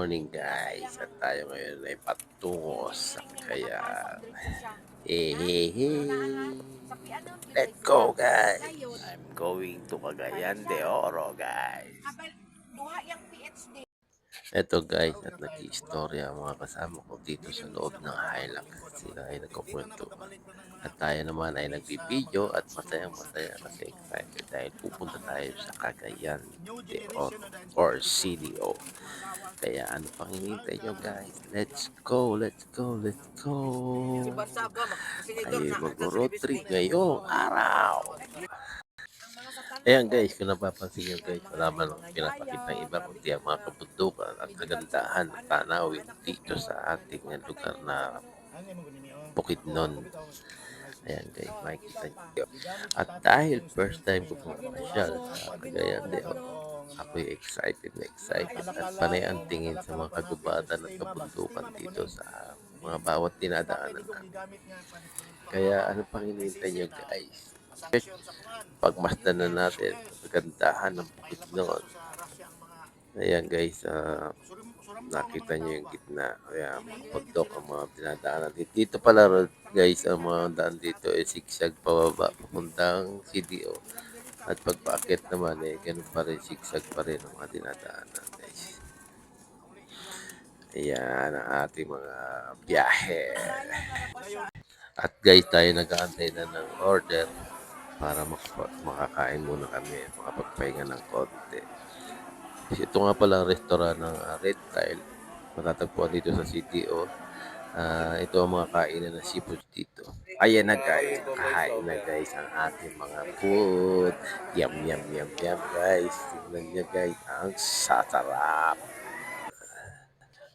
morning guys, at tayo ngayon ay patungo sa Cagayan. Hey, hey, hey. Let's go guys. I'm going to Cagayan de Oro guys. Eto guys, at nag-iistorya ang mga kasama ko dito sa loob ng Hilux. Sila ay nagkukwento. At tayo naman ay nagbibideo at masayang masaya kasi excited dahil pupunta tayo sa Cagayan de Oro or CDO. Kaya ano pang hinihintay nyo guys? Let's go, let's go, let's go! Tayo mag-road trip ngayong araw! Ayan guys, kung napapansin nyo guys, wala man pinapakita ng iba kundi ang mga kabundukan at kagandahan ng tanawin dito sa ating lugar na Bukidnon. Ayan guys, makikita nyo. At dahil first time ko pumapasyal sa Cagayan de Oro, ako'y excited na excited at panay ang tingin sa mga kagubatan at kabundukan dito sa mga bawat dinadaanan namin. Kaya ano pang hinihintay nyo guys? Pagmasdan na natin ang kagandahan ng Bukidnon. Ayan guys, nakita nyo yung gitna. Kaya mga bundok ang mga dinadaanan. Dito pala guys, ang mga daan dito ay zigzag pababa papuntang CDO. At pagpaakit naman ganun pa rin, zigzag pa rin ang mga dinadaanan guys. Ayan ang ating mga biyahe. At guys, tayo nag-aantay na ng order para makakain muna kami, makapagpahinga ng konti. Kasi ito nga pala ang restaurant ng Red Tile. Matatagpuan dito sa CTO. Ito ang mga kainan ng seafood dito. Ayan na guys, nakahain na guys ang ating mga food. Yum, yum, yum, yum guys. Tignan nyo guys, ang sasarap.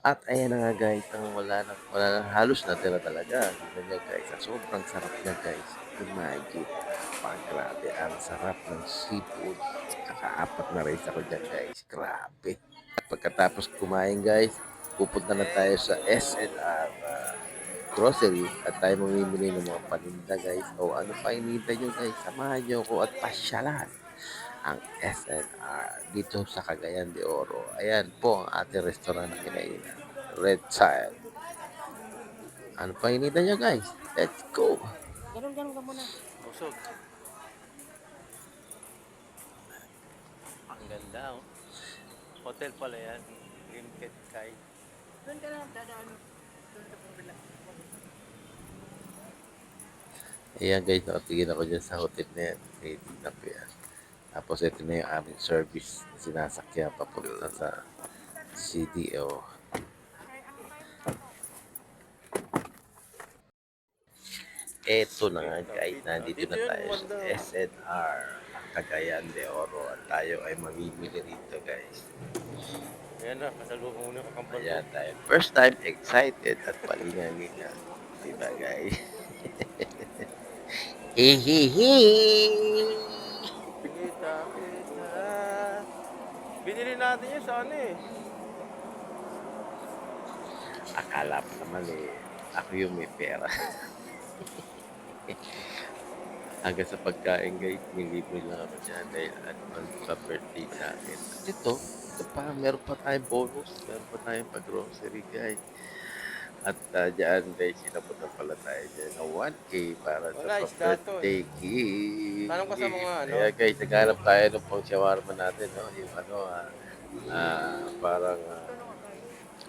At ayan na nga guys, ang wala nang halos natira talaga. Tignan nyo guys, ang sobrang sarap na guys. Imagine, grabe, ang sarap ng seafood. Kakaapat na rice ako dyan guys, grabe. At pagkatapos kumain guys, pupunta na tayo sa SNR grocery at tayo mamimili ng mga paninda guys. O ano pa hinihintay nyo guys, samahan nyo ko at pasyalan ang SNR dito sa Cagayan de Oro. Ayan po ang ating restaurant na kinainan. Red Tile. Ano pa hinihintay nyo guys? Let's go! Ganun ka muna. Busog. Ang ganda oh. Hotel pala yan. Green Cat Sky. Doon ka lang dadaan. Doon ka pabila. Ayan guys, nakatigil ako dyan sa hotel na yan. Tingnan ko yan. Tapos ito na yung aming service na sinasakyan papunta sa CDO. Eto na nga guys, nandito na tayo sa SNR Cagayan de Oro at tayo ay mamimili rito guys. Ayan na, kasalubong muna kakampal. Ayan tayo. First time excited at palinga-linga. Diba guys? Hihihi! Kita, kita. Binili natin yun sa ano eh. Akala mo naman ako yung may pera. Hanggang sa pagkain guys, nilibre lang ako dyan dahil advance sa birthday sa akin. At ito pa, meron pa tayong bonus, meron pa tayong pag-grocery guys. At dyan guys, sinabutan pala tayo dyan na 1K para Wala, sa isda to birthday gift. Tanong ka sa mga ano. Kaya guys, naghanap tayo ng pang shawarma natin, no? Yung ano, parang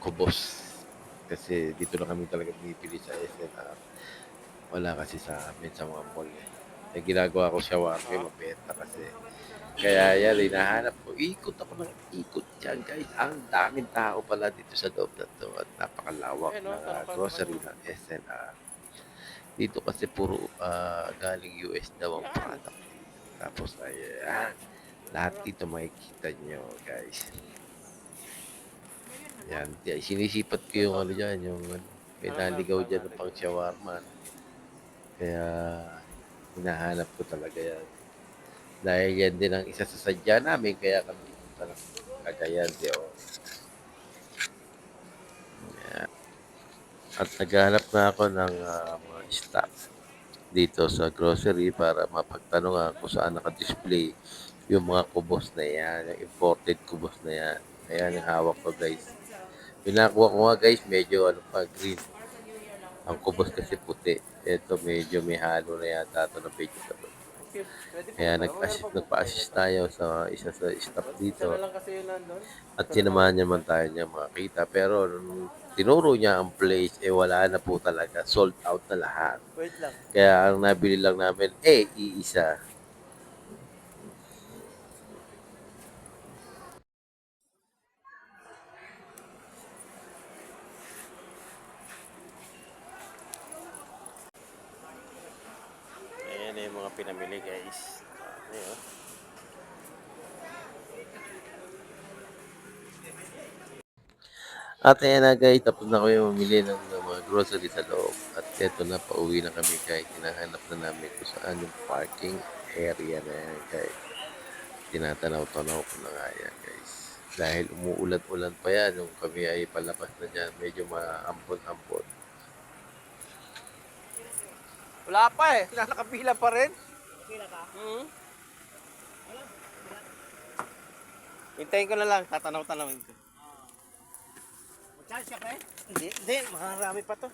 kubos. Kasi dito na kami talaga bumibili sa SNR. Wala kasi sa amin sa mga mall eh. Kaya ginagawa ko shawarma yung mabenta kasi. Kaya yan, hinahanap ko. Ikot ako ng ikot dyan guys. Ang daming tao pala dito sa loob na to at napakalawak Ayun, no? na grocery ng SNR. Dito kasi puro galing US daw ang product. Tapos ayan, lahat dito makikita nyo guys. Yan, sinisipat ko yung ano dyan, yung may naligaw dyan ng pang shawarma. Kaya hinahanap ko talaga yan. Dahil yan din ang isa sa sadya namin, kaya kami punta ng Cagayan de Oro. Yan. At naghahanap na ako ng mga stock dito sa grocery para mapagtanong kung saan naka-display yung mga kubos na yan, yung imported kubos na yan. Ayan yung hawak ko guys. Pinakuha ko nga guys, medyo ano pa, green. Ang kubos kasi puti. Ito medyo may halo na yata ito ng vegetable. Okay, pwede po Kaya ba? Mamaya pag nagpa-assist tayo sa isa sa staff dito. isa na lang kasi yun nandun. At sinamahan niya man tayo niya makita. Pero nung tinuro niya ang place, wala na po talaga. Sold out na lahat. Wait lang. Kaya ang nabili lang namin, iisa. Ayan na yung mga pinamili guys. Ayan. At ayan na guys, tapos na kami mamili ng mga grocery sa loob. At eto na, pauwi na kami guys. Hinahanap na namin kung saan yung parking area na yan guys. Tinatanaw-tanaw ko na nga yan guys. Dahil umuulan-ulan pa yan, nung kami ay palabas na dyan, medyo maampon-ampon. Wala pa eh. Nakapila pa rin. Pila ka? Hmm. Hintayin ko na lang. Tatanaw-tanawin ko. Mag-charge ka pa eh? Hindi. Marami pa to.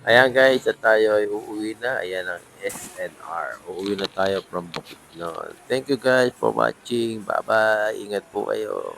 Ayan guys, at tayo ay uuwi na. Ayan ang SNR. Uuwi na tayo from Bukidnon. Thank you guys for watching. Bye-bye. Ingat po kayo.